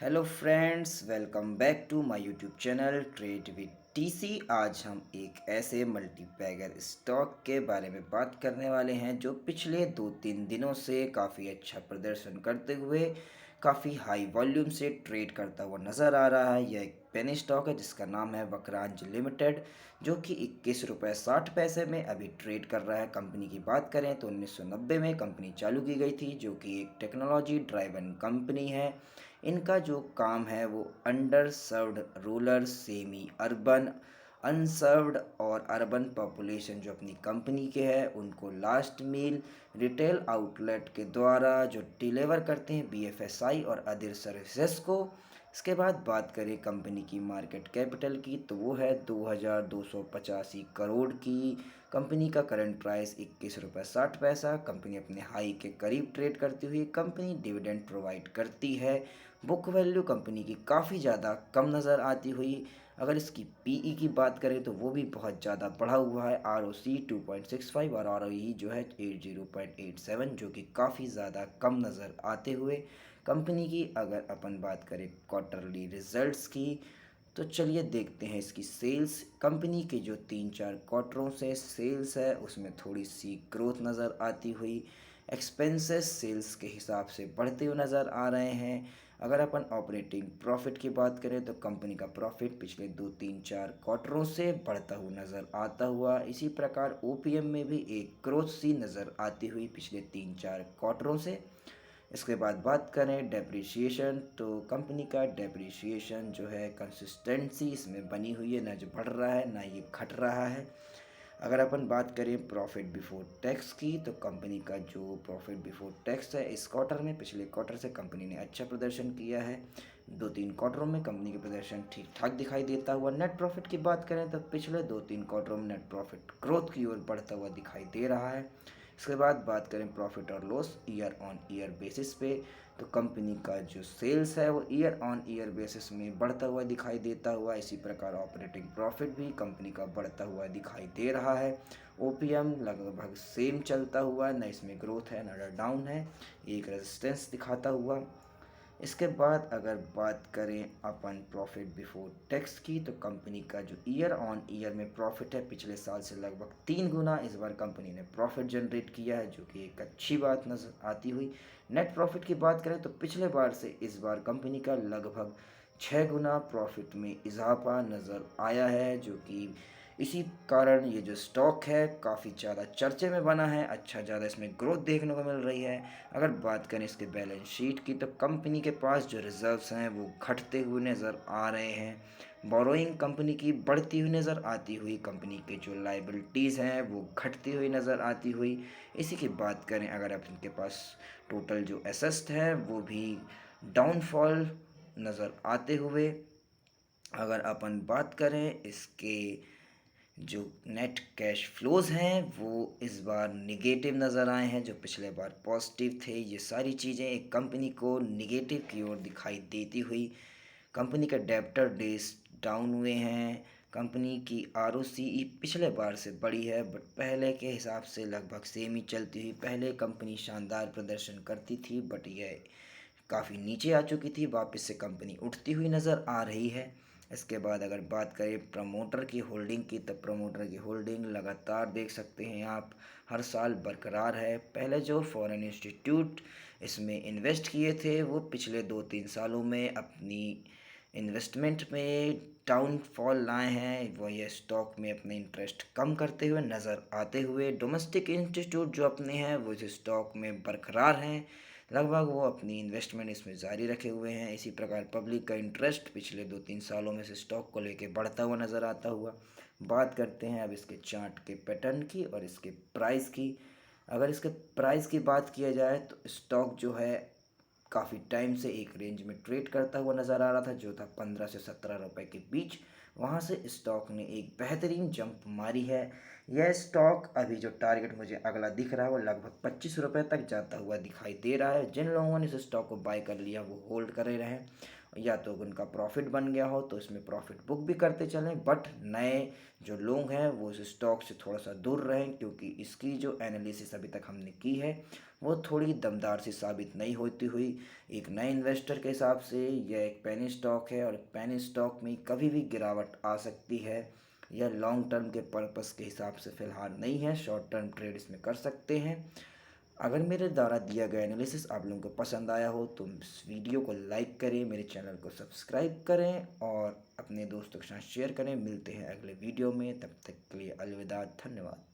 Hello friends, welcome back to my YouTube channel trade with TC. आज हम एक ऐसे मल्टीबैगर स्टॉक के बारे में बात करने वाले हैं जो पिछले 2-3 दिनों से काफ़ी अच्छा प्रदर्शन करते हुए काफ़ी हाई वॉल्यूम से ट्रेड करता हुआ नज़र आ रहा है। यह एक पेनी स्टॉक है जिसका नाम है वक्रांज लिमिटेड, जो कि 21 रुपये 60 पैसे में अभी ट्रेड कर रहा है। कंपनी की बात करें तो 1990 में कंपनी चालू की गई थी, जो कि एक टेक्नोलॉजी ड्राइवन कंपनी है। इनका जो काम है वो under served rural, semi urban, unserved और अर्बन पॉपुलेशन जो अपनी कंपनी के हैं उनको लास्ट मील रिटेल आउटलेट के द्वारा जो डिलीवर करते हैं बीएफएसआई और अदर सर्विसेज को। इसके बाद बात करें कंपनी की मार्केट कैपिटल की, तो वो है 2285 करोड़ की। कंपनी का करंट प्राइस 21 रुपये 60 पैसा। कंपनी अपने हाई के करीब ट्रेड करती हुई कंपनी डिविडेंड प्रोवाइड करती है। बुक वैल्यू कंपनी की काफ़ी ज़्यादा कम नज़र आती हुई। अगर इसकी पीई की बात करें तो वो भी बहुत ज़्यादा बढ़ा हुआ है, आर ओ सी 2.65 और आर ओ ई जो है 80.87, जो कि काफ़ी ज़्यादा कम नज़र आते हुए। कंपनी की अगर अपन बात करें क्वार्टरली रिजल्ट्स की, तो चलिए देखते हैं इसकी सेल्स। कंपनी के जो 3-4 क्वार्टरों से सेल्स है उसमें थोड़ी सी ग्रोथ नज़र आती हुई। एक्सपेंसेस सेल्स के हिसाब से बढ़ते हुए नज़र आ रहे हैं। अगर अपन ऑपरेटिंग प्रॉफिट की बात करें तो कंपनी का प्रॉफिट पिछले 2-3-4 क्वार्टरों से बढ़ता हुआ नज़र आता हुआ। इसी प्रकार ओपीएम में भी एक ग्रोथ सी नज़र आती हुई पिछले 3-4 क्वार्टरों से। इसके बाद बात करें डेप्रिसिएशन, तो कंपनी का डेप्रिसिएशन जो है कंसिस्टेंसी इसमें बनी हुई है, ना जो बढ़ रहा है ना ये घट रहा है। अगर अपन बात करें प्रॉफिट बिफोर टैक्स की, तो कंपनी का जो प्रॉफिट बिफोर टैक्स है इस क्वार्टर में पिछले क्वार्टर से कंपनी ने अच्छा प्रदर्शन किया है। 2-3 क्वार्टरों में कंपनी का प्रदर्शन ठीक ठाक दिखाई देता हुआ। नेट प्रॉफिट की बात करें तो पिछले 2-3 क्वार्टरों में नेट प्रॉफिट ग्रोथ की ओर बढ़ता हुआ दिखाई दे रहा है। इसके बाद बात करें प्रॉफिट और loss year on year basis पे, तो कंपनी का जो सेल्स है वो ईयर ऑन ईयर बेसिस में बढ़ता हुआ दिखाई देता हुआ। इसी प्रकार ऑपरेटिंग प्रॉफिट भी कंपनी का बढ़ता हुआ दिखाई दे रहा है। ओपीएम लगभग सेम चलता हुआ, न इसमें ग्रोथ है न डाउन है, एक रेजिस्टेंस दिखाता हुआ। इसके बाद अगर बात करें अपन प्रॉफिट बिफोर टैक्स की, तो कंपनी का जो ईयर ऑन ईयर में प्रॉफिट है पिछले साल से लगभग 3 गुना इस बार कंपनी ने प्रॉफिट जनरेट किया है, जो कि एक अच्छी बात नज़र आती हुई। नेट प्रॉफिट की बात करें तो पिछले बार से इस बार कंपनी का लगभग 6 गुना प्रॉफिट में इजाफा नज़र आया है, जो कि इसी कारण ये जो स्टॉक है काफ़ी ज़्यादा चर्चे में बना है। अच्छा ज़्यादा इसमें ग्रोथ देखने को मिल रही है। अगर बात करें इसके बैलेंस शीट की, तो कंपनी के पास जो रिजर्व्स हैं वो घटते हुए नज़र आ रहे हैं। बोरोइंग कंपनी की बढ़ती हुई नज़र आती हुई। कंपनी के जो लाइबिलिटीज़ हैं वो घटती हुई नज़र आती हुई। इसी की बात करें अगर आप इनके पास टोटल जो एसेट्स है वो भी डाउनफॉल नज़र आते हुए। अगर अपन बात करें इसके जो नेट कैश फ्लोज हैं वो इस बार निगेटिव नज़र आए हैं, जो पिछले बार पॉजिटिव थे। ये सारी चीज़ें एक कंपनी को निगेटिव की ओर दिखाई देती हुई। कंपनी का डेब्टर डेज डाउन हुए हैं। कंपनी की आरओसीई पिछले बार से बढ़ी है, बट पहले के हिसाब से लगभग सेम ही चलती हुई। पहले कंपनी शानदार प्रदर्शन करती थी, बट यह काफ़ी नीचे आ चुकी थी। वापस से कंपनी उठती हुई नज़र आ रही है। इसके बाद अगर बात करें प्रमोटर की होल्डिंग की, तो प्रमोटर की होल्डिंग लगातार देख सकते हैं आप हर साल बरकरार है। पहले जो फॉरेन इंस्टीट्यूट इसमें इन्वेस्ट किए थे वो पिछले 2-3 सालों में अपनी इन्वेस्टमेंट में डाउनफॉल लाए हैं। वो ये स्टॉक में अपने इंटरेस्ट कम करते हुए नज़र आते हुए। डोमेस्टिक इंस्टीट्यूट जो अपने हैं वो इस स्टॉक में बरकरार हैं, लगभग वो अपनी इन्वेस्टमेंट इसमें जारी रखे हुए हैं। इसी प्रकार पब्लिक का इंटरेस्ट पिछले 2-3 सालों में से स्टॉक को लेके बढ़ता हुआ नज़र आता हुआ। बात करते हैं अब इसके चार्ट के पैटर्न की और इसके प्राइस की। अगर इसके प्राइस की बात किया जाए तो स्टॉक जो है काफ़ी टाइम से एक रेंज में ट्रेड करता हुआ नज़र आ रहा था, जो था 15 से 17 रुपए के बीच। वहाँ से स्टॉक ने एक बेहतरीन जंप मारी है। यह स्टॉक अभी जो टारगेट मुझे अगला दिख रहा है वो लगभग 25 रुपये तक जाता हुआ दिखाई दे रहा है। जिन लोगों ने इस स्टॉक को बाय कर लिया वो होल्ड करे रहें। या तो उनका प्रॉफिट बन गया हो तो इसमें प्रॉफिट बुक भी करते चलें, बट नए जो लोग हैं वो इस स्टॉक से थोड़ा सा दूर रहें, क्योंकि इसकी जो एनालिसिस अभी तक हमने की है वो थोड़ी दमदार सी साबित नहीं होती हुई। एक नए इन्वेस्टर के हिसाब से यह एक पेनी स्टॉक है, और पेनी स्टॉक में कभी भी गिरावट आ सकती है। यह लॉन्ग टर्म के पर्पस के हिसाब से फ़िलहाल नहीं है, शॉर्ट टर्म ट्रेड इसमें कर सकते हैं। अगर मेरे द्वारा दिया गया एनालिसिस आप लोगों को पसंद आया हो तो इस वीडियो को लाइक करें, मेरे चैनल को सब्सक्राइब करें और अपने दोस्तों के साथ शेयर करें। मिलते हैं अगले वीडियो में, तब तक के लिए अलविदा, धन्यवाद।